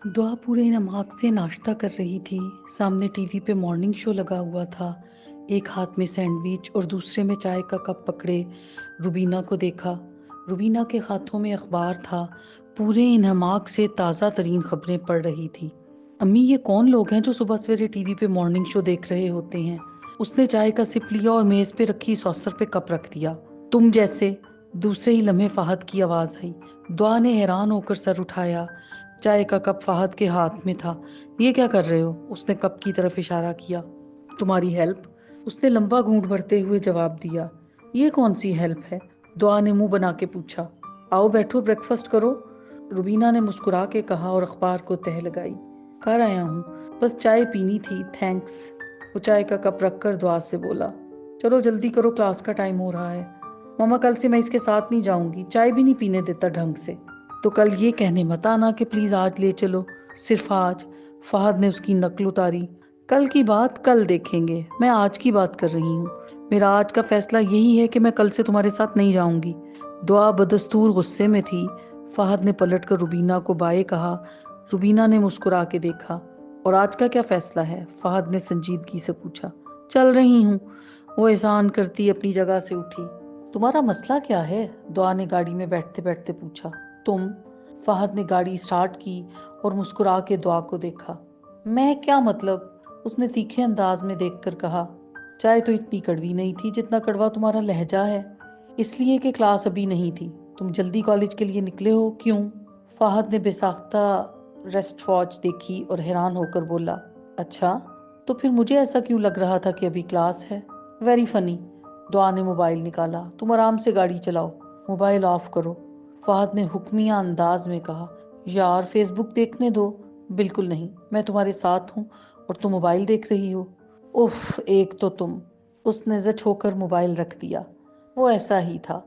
دعا پورے نماز سے ناشتہ کر رہی تھی۔ سامنے ٹی وی پہ مارننگ شو لگا ہوا تھا۔ ایک ہاتھ میں سینڈوچ اور دوسرے میں چائے کا کپ پکڑے روبینہ کو دیکھا۔ روبینہ کے ہاتھوں میں اخبار تھا، پورے نماز سے تازہ ترین خبریں پڑھ رہی تھی۔ امی، یہ کون لوگ ہیں جو صبح سویرے ٹی وی پہ مارننگ شو دیکھ رہے ہوتے ہیں؟ اس نے چائے کا سپ لیا اور میز پہ رکھی سوسر پہ کپ رکھ دیا۔ تم جیسے۔ دوسرے ہی لمحے فہد کی آواز آئی۔ دعا نے حیران ہو کر سر اٹھایا۔ چائے کا کپ فہد کے ہاتھ میں تھا۔ یہ کیا کر رہے ہو؟ اس نے کپ کی طرف اشارہ کیا۔ تمہاری ہیلپ، اس نے لمبا گھونٹ بھرتے ہوئے جواب دیا۔ یہ کون سی ہیلپ ہے؟ دعا نے منہ بنا کے پوچھا۔ آؤ بیٹھو، بریک فاسٹ کرو، روبینہ نے مسکرا کے کہا اور اخبار کو تہہ لگائی۔ کر آیا ہوں، بس چائے پینی تھی، تھینکس۔ وہ چائے کا کپ رکھ کر دعا سے بولا، چلو جلدی کرو، کلاس کا ٹائم ہو رہا ہے۔ ماما کل سے میں اس کے ساتھ نہیں جاؤں گی، چائے بھی نہیں پینے دیتا ڈھنگ سے۔ تو کل یہ کہنے مت آنا کہ پلیز آج لے چلو، صرف آج۔ فہد نے اس کی نقل اتاری۔ کل کی بات کل دیکھیں گے، میں آج کی بات کر رہی ہوں۔ میرا آج کا فیصلہ یہی ہے کہ میں کل سے تمہارے ساتھ نہیں جاؤں گی۔ دعا بدستور غصے میں تھی۔ فہد نے پلٹ کر روبینہ کو بائے کہا۔ روبینہ نے مسکرا کے دیکھا۔ اور آج کا کیا فیصلہ ہے؟ فہد نے سنجیدگی سے پوچھا۔ چل رہی ہوں، وہ احسان کرتی اپنی جگہ سے اٹھی۔ تمہارا مسئلہ کیا ہے؟ دعا نے گاڑی میں بیٹھتے بیٹھتے پوچھا۔ تم؟ فہد نے گاڑی سٹارٹ کی اور مسکرا کے دعا کو دیکھا۔ میں کیا مطلب؟ اس نے تیکھے انداز میں دیکھ کر کہا۔ چائے تو اتنی کڑوی نہیں تھی جتنا کڑوا تمہارا لہجہ ہے۔ اس لیے کہ کلاس ابھی نہیں تھی، تم جلدی کالج کے لیے نکلے ہو، کیوں؟ فہد نے بے ساختہ ریسٹ واچ دیکھی اور حیران ہو کر بولا، اچھا تو پھر مجھے ایسا کیوں لگ رہا تھا کہ ابھی کلاس ہے؟ Very funny. دعا نے موبائل نکالا۔ تم آرام سے گاڑی چلاؤ، موبائل آف کرو، فہد نے حکمیہ انداز میں کہا۔ یار فیس بک دیکھنے دو۔ بالکل نہیں، میں تمہارے ساتھ ہوں اور تم موبائل دیکھ رہی ہو۔ اف، ایک تو تم۔ اس نے زچ ہو کر موبائل رکھ دیا۔ وہ ایسا ہی تھا،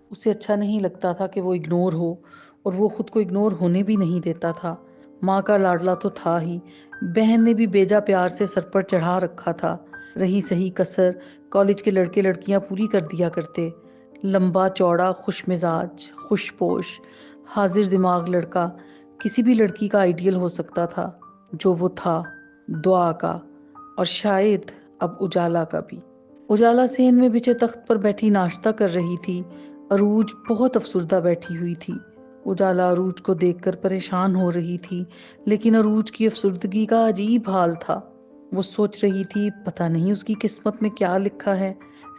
اسے اچھا نہیں لگتا تھا کہ وہ اگنور ہو، اور وہ خود کو اگنور ہونے بھی نہیں دیتا تھا۔ ماں کا لاڈلا تو تھا ہی، بہن نے بھی بیجا پیار سے سر پر چڑھا رکھا تھا۔ رہی صحیح کسر کالج کے لڑکے لڑکیاں پوری کر دیا کرتے۔ لمبا چوڑا، خوش مزاج، خوش پوش، حاضر دماغ لڑکا کسی بھی لڑکی کا آئیڈیل ہو سکتا تھا، جو وہ تھا، دعا کا، اور شاید اب اجالا کا بھی۔ اجالا صحن میں بچھے تخت پر بیٹھی ناشتہ کر رہی تھی۔ عروج بہت افسردہ بیٹھی ہوئی تھی۔ اجالا عروج کو دیکھ کر پریشان ہو رہی تھی، لیکن عروج کی افسردگی کا عجیب حال تھا۔ وہ سوچ رہی تھی پتہ نہیں اس کی قسمت میں کیا لکھا ہے۔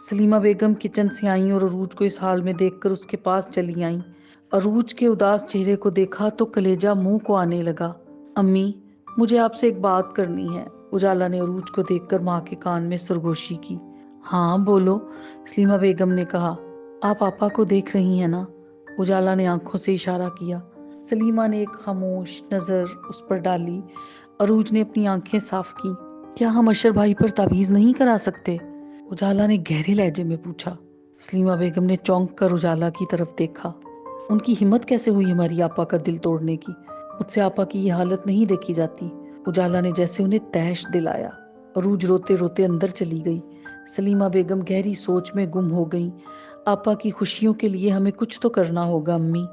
سلیمہ بیگم کچن سے آئیں اور عروج کو اس حال میں دیکھ کر اس کے پاس چلی آئیں۔ عروج کے اداس چہرے کو دیکھا تو کلیجہ منہ کو آنے لگا۔ امی، مجھے آپ سے ایک بات کرنی ہے، اجالا نے عروج کو دیکھ کر ماں کے کان میں سرگوشی کی۔ ہاں بولو، سلیمہ بیگم نے کہا۔ آپ آپا کو دیکھ رہی ہیں نا؟ اجالا نے آنکھوں سے اشارہ کیا۔ سلیمہ نے ایک خاموش نظر اس پر ڈالی۔ عروج نے اپنی آنکھیں صاف کی۔ کیا ہم اشر بھائی پر تعویذ نہیں کرا سکتے؟ اجالا نے گہرے لہجے میں پوچھا۔ سلیمہ بیگم نے چونک کر اجالا کی طرف دیکھا۔ ان کی ہمت کیسے ہوئی ہماری آپا کا دل توڑنے کی؟ مجھ سے آپا کی یہ حالت نہیں دیکھی جاتی۔ اجالا نے جیسے انہیں تیش دلایا۔ عروج روتے روتے اندر چلی گئی۔ سلیمہ بیگم گہری سوچ میں گم ہو گئیں۔ آپا کی خوشیوں کے لیے ہمیں کچھ تو کرنا ہوگا امی،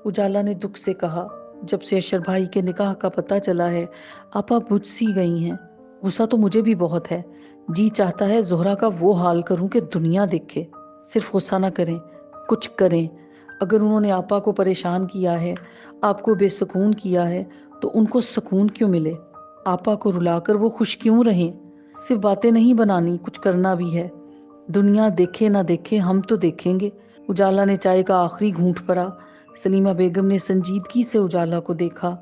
اجالا نے دکھ سے کہا۔ جب سے اشر بھائی کے نکاح کا پتہ چلا ہے، آپا بجھ سی گئی ہیں۔ غصہ تو مجھے بھی بہت ہے، جی چاہتا ہے زہرا کا وہ حال کروں کہ دنیا دیکھے۔ صرف غصہ نہ کریں، کچھ کریں۔ اگر انہوں نے آپا کو پریشان کیا ہے، آپ کو بے سکون کیا ہے، تو ان کو سکون کیوں ملے؟ آپا کو رلا کر وہ خوش کیوں رہیں؟ صرف باتیں نہیں بنانی، کچھ کرنا بھی ہے۔ دنیا دیکھے نہ دیکھے، ہم تو دیکھیں گے۔ اجالا نے چائے کا آخری گھونٹ بھرا۔ سلیمہ بیگم نے سنجیدگی سے اجالا کو دیکھا۔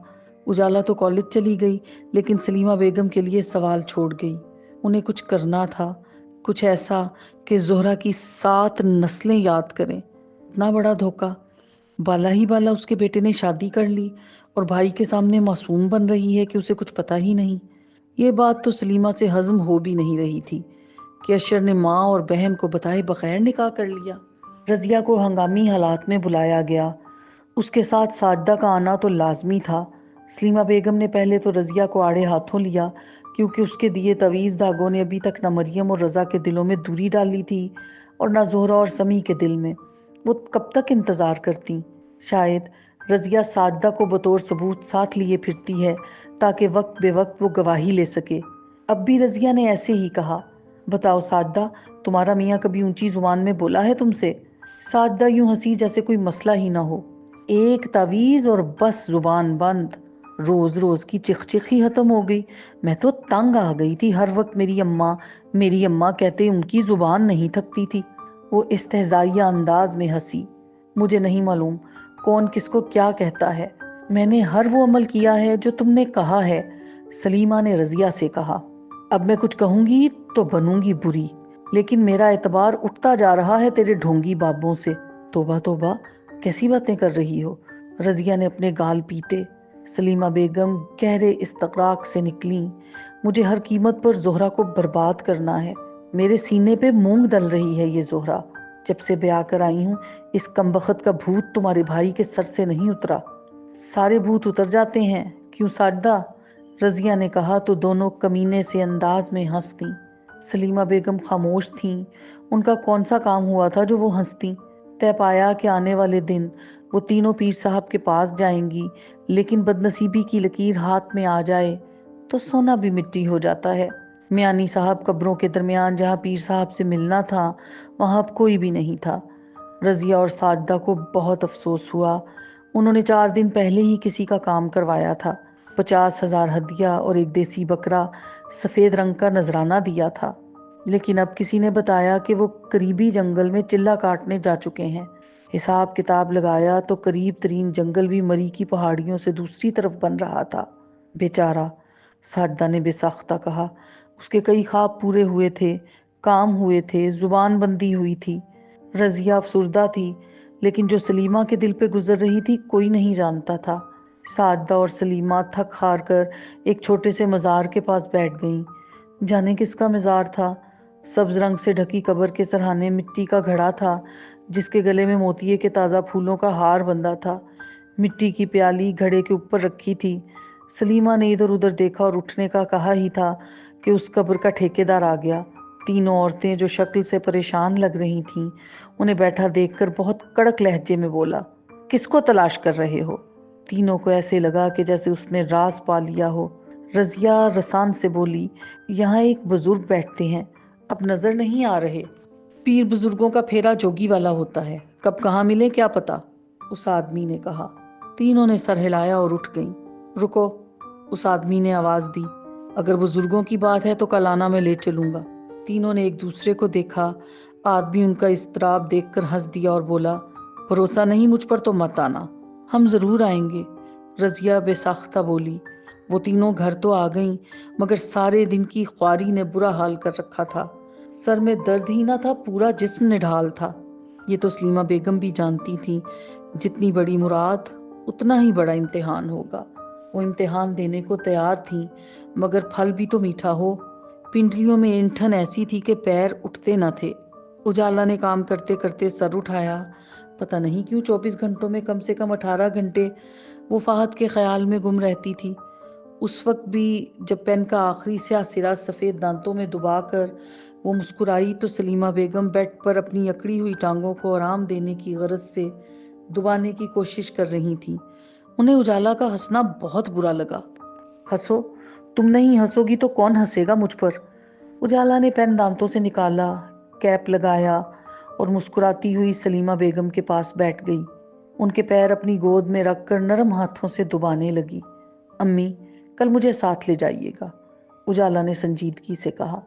اجالا تو کالج چلی گئی، لیکن سلیمہ بیگم کے لیے سوال چھوڑ گئی۔ انہیں کچھ کرنا تھا، کچھ ایسا کہ زہرا کی 7 نسلیں یاد کریں۔ اتنا بڑا دھوکہ! بالا ہی بالا اس کے بیٹے نے شادی کر لی اور بھائی کے سامنے معصوم بن رہی ہے کہ اسے کچھ پتہ ہی نہیں۔ یہ بات تو سلیمہ سے ہضم ہو بھی نہیں رہی تھی کہ اشر نے ماں اور بہن کو بتائے بغیر نکاح کر لیا۔ رضیہ کو ہنگامی حالات میں بلایا گیا، اس کے ساتھ ساجدہ کا آنا تو لازمی تھا۔ سلیمہ بیگم نے پہلے تو رضیہ کو آڑے ہاتھوں لیا، کیونکہ اس کے دیے تعویذ دھاگوں نے ابھی تک نہ مریم اور رضا کے دلوں میں دوری ڈالی تھی اور نہ زہرا اور سمیع کے دل میں۔ وہ کب تک انتظار کرتی؟ شاید رضیہ ساجدہ کو بطور ثبوت ساتھ لیے پھرتی ہے تاکہ وقت بے وقت وہ گواہی لے سکے۔ اب بھی رضیہ نے ایسے ہی کہا، بتاؤ ساجدہ، تمہارا میاں کبھی اونچی زبان میں بولا ہے تم سے؟ ساجدہ یوں ہنسی جیسے کوئی مسئلہ ہی نہ ہو۔ ایک تعویذ اور بس زبان بند۔ روز روز کی چخ چخ ہی ختم ہو گئی۔ میں تو تنگ آ گئی تھی، ہر وقت میری اماں کہتے ان کی زبان نہیں تھکتی تھی۔ وہ استہزائیہ انداز میں ہنسی۔ مجھے نہیں معلوم کون کس کو کیا کہتا ہے، میں نے ہر وہ عمل کیا ہے جو تم نے کہا ہے، سلیمہ نے رضیہ سے کہا۔ اب میں کچھ کہوں گی تو بنوں گی بری، لیکن میرا اعتبار اٹھتا جا رہا ہے تیرے ڈھونگی بابوں سے۔ توبہ توبہ، کیسی باتیں کر رہی ہو؟ رضیہ نے اپنے گال پیٹے۔ سلیمہ بیگم گہرے استغراق سے نکلیں۔ مجھے ہر قیمت پر زہرہ کو برباد کرنا ہے۔ میرے سینے پہ مونگ ڈل رہی ہے یہ زہرہ۔ جب سے بیاہ کر آئی ہوں اس کمبخت کا بھوت تمہارے بھائی کے سر سے نہیں اترا۔ سارے بھوت اتر جاتے ہیں، کیوں ساجدہ؟ رضیہ نے کہا تو دونوں کمینے سے انداز میں ہنس دیں۔ سلیمہ بیگم خاموش تھیں۔ ان کا کون سا کام ہوا تھا جو وہ ہنستی؟ طے پایا کہ آنے والے دن وہ تینوں پیر صاحب کے پاس جائیں گی، لیکن بدنصیبی کی لکیر ہاتھ میں آ جائے تو سونا بھی مٹی ہو جاتا ہے۔ میانی صاحب قبروں کے درمیان جہاں پیر صاحب سے ملنا تھا وہاں اب کوئی بھی نہیں تھا۔ رضیہ اور ساجدہ کو بہت افسوس ہوا۔ انہوں نے 4 دن پہلے ہی کسی کا کام کروایا تھا، 50,000 ہدیہ اور ایک دیسی بکرا سفید رنگ کا نذرانہ دیا تھا، لیکن اب کسی نے بتایا کہ وہ قریبی جنگل میں چلہ کاٹنے جا چکے ہیں۔ حساب کتاب لگایا تو قریب ترین جنگل بھی مری کی پہاڑیوں سے دوسری طرف بن رہا تھا۔ بیچارہ، ساجدہ نے بے ساختہ کہا، اس کے کئی خواب پورے ہوئے تھے، کام ہوئے تھے، زبان بندی ہوئی تھی۔ رضیہ افسردہ تھی، لیکن جو سلیمہ کے دل پہ گزر رہی تھی کوئی نہیں جانتا تھا۔ ساجدہ اور سلیمہ تھک ہار کر ایک چھوٹے سے مزار کے پاس بیٹھ گئیں۔ جانے کس کا مزار تھا؟ سبز رنگ سے ڈھکی قبر کے سرہانے مٹی کا گھڑا تھا جس کے گلے میں موتیے کے تازہ پھولوں کا ہار بندھا تھا۔ مٹی کی پیالی گھڑے کے اوپر رکھی تھی۔ سلیمہ نے ادھر ادھر دیکھا اور اٹھنے کا کہا ہی تھا کہ اس قبر کا ٹھیکیدار آ گیا۔ تینوں عورتیں جو شکل سے پریشان لگ رہی تھیں انہیں بیٹھا دیکھ کر بہت کڑک لہجے میں بولا، کس کو تلاش کر رہے ہو؟ تینوں کو ایسے لگا کہ جیسے اس نے راز پا لیا ہو۔ رضیہ رسان سے بولی، یہاں ایک بزرگ بیٹھتے ہیں، اب نظر نہیں آ رہے۔ پیر بزرگوں کا پھیرا جوگی والا ہوتا ہے، کب کہاں ملے کیا پتا، اس آدمی نے کہا۔ تینوں نے سر ہلایا اور اٹھ گئیں۔ رکو، اس آدمی نے آواز دی، اگر بزرگوں کی بات ہے تو کل آنا، میں لے چلوں گا۔ تینوں نے ایک دوسرے کو دیکھا۔ آدمی ان کا اضطراب دیکھ کر ہنس دیا اور بولا، بھروسہ نہیں مجھ پر تو مت آنا، ہم ضرور آئیں گے۔ رضیہ بے ساختہ بولی۔ وہ تینوں گھر تو آ گئیں مگر سارے دن کی خواری نے برا حال کر رکھا تھا۔ سر میں درد ہی نہ تھا، پورا جسم نڈھال تھا۔ یہ تو سلیمہ بیگم بھی جانتی تھی، جتنی بڑی مراد اتنا ہی بڑا امتحان ہوگا۔ وہ امتحان دینے کو تیار تھیں مگر پھل بھی تو میٹھا ہو۔ پنڈلیوں میں اینٹھن ایسی تھی کہ پیر اٹھتے نہ تھے۔ اجالا نے کام کرتے کرتے سر اٹھایا۔ پتہ نہیں کیوں 24 گھنٹوں میں کم سے کم 18 گھنٹے وہ فہد کے خیال میں گم رہتی تھی۔ اس وقت بھی جب پین کا آخری سیاہ سرا سفید دانتوں میں دبا کر وہ مسکرائی تو سلیمہ بیگم بیڈ پر اپنی اکڑی ہوئی ٹانگوں کو آرام دینے کی غرض سے دبانے کی کوشش کر رہی تھیں۔ انہیں اجالا کا ہنسنا بہت برا لگا۔ ہنسو، تم نہیں ہنسو گی تو کون ہنسے گا مجھ پر؟ اجالا نے پین دانتوں سے نکالا، کیپ لگایا اور مسکراتی ہوئی سلیمہ بیگم کے پاس بیٹھ گئی۔ ان کے پیر اپنی گود میں رکھ کر نرم ہاتھوں سے دبانے لگی۔ امی، کل مجھے ساتھ لے جائیے گا، اجالا نے سنجیدگی سے کہا۔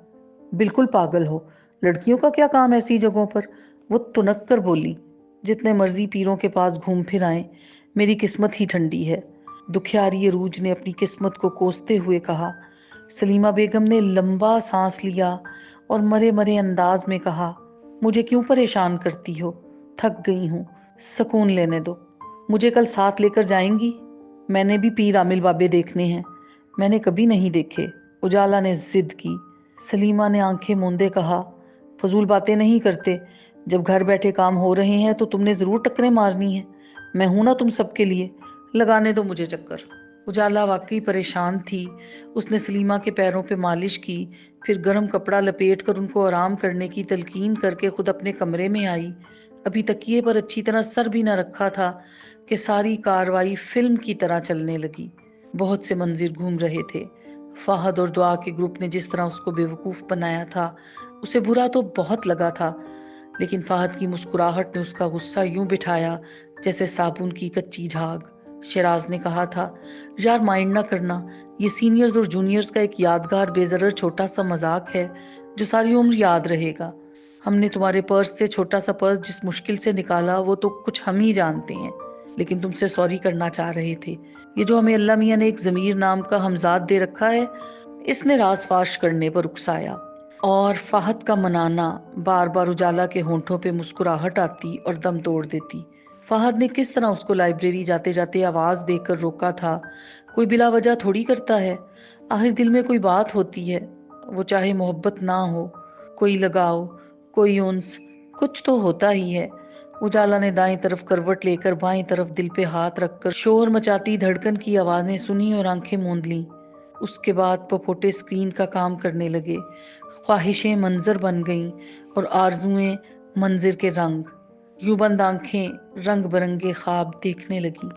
بالکل پاگل ہو، لڑکیوں کا کیا کام ایسی جگہوں پر؟ وہ تنک کر بولی، جتنے مرضی پیروں کے پاس گھوم پھر آئیں، میری قسمت ہی ٹھنڈی ہے۔ دکھیاری عروج نے اپنی قسمت کو کوستے ہوئے کہا۔ سلیمہ بیگم نے لمبا سانس لیا اور مرے مرے انداز میں کہا، مجھے کیوں پریشان کرتی ہو؟ تھک گئی ہوں، سکون لینے دو۔ مجھے کل ساتھ لے کر جائیں گی؟ میں نے بھی پیر عامل بابے دیکھنے ہیں۔ میں نے کبھی نہیں دیکھے، اجالا نے ضد کی۔ سلیمہ نے آنکھیں موندے کہا، فضول باتیں نہیں کرتے، جب گھر بیٹھے کام ہو رہے ہیں تو تم نے ضرور ٹکریں مارنی ہیں، میں ہوں نا تم سب کے لیے، لگانے دو مجھے چکر۔ اجالا واقعی پریشان تھی۔ اس نے سلیمہ کے پیروں پہ مالش کی، پھر گرم کپڑا لپیٹ کر ان کو آرام کرنے کی تلقین کر کے خود اپنے کمرے میں آئی۔ ابھی تکیے پر اچھی طرح سر بھی نہ رکھا تھا کہ ساری کاروائی فلم کی طرح چلنے لگی۔ بہت سے منظر گھوم رہے تھے۔ فہد اور دعا کے گروپ نے جس طرح اس کو بیوقوف بنایا تھا، اسے برا تو بہت لگا تھا، لیکن فہد کی مسکراہٹ نے اس کا غصہ یوں بٹھایا جیسے صابن کی کچی جھاگ۔ شیراز نے کہا تھا، یار مائنڈ نہ کرنا، یہ سینئرز اور جونیئرز کا ایک یادگار بے ضرر چھوٹا سا مذاق ہے جو ساری عمر یاد رہے گا۔ ہم نے تمہارے پرس سے چھوٹا سا پرس جس مشکل سے نکالا وہ تو کچھ ہم ہی جانتے ہیں، لیکن تم سے سوری کرنا چاہ رہے تھے۔ یہ جو ہمیں اللہ میاں نے ایک ضمیر نام کا ہمزاد دے رکھا ہے، اس نے راز فاش کرنے پر اکسایا۔ اور فہد کا منانا بار بار اجالا کے ہونٹوں پہ مسکراہٹ آتی اور دم توڑ دیتی۔ فہد نے کس طرح اس کو لائبریری جاتے جاتے آواز دے کر روکا تھا۔ کوئی بلا وجہ تھوڑی کرتا ہے، آخر دل میں کوئی بات ہوتی ہے، وہ چاہے محبت نہ ہو، کوئی لگاؤ، کوئی انس، کچھ تو ہوتا ہی ہے۔ اجالا نے دائیں طرف کروٹ لے کر بائیں طرف دل پہ ہاتھ رکھ کر شور مچاتی دھڑکن کی آوازیں سنی اور آنکھیں موند لیں۔ اس کے بعد پپوٹے اسکرین کا کام کرنے لگے، خواہشیں منظر بن گئیں اور آرزوئیں منظر کے رنگ۔ یوں بند آنکھیں رنگ برنگے خواب دیکھنے لگیں۔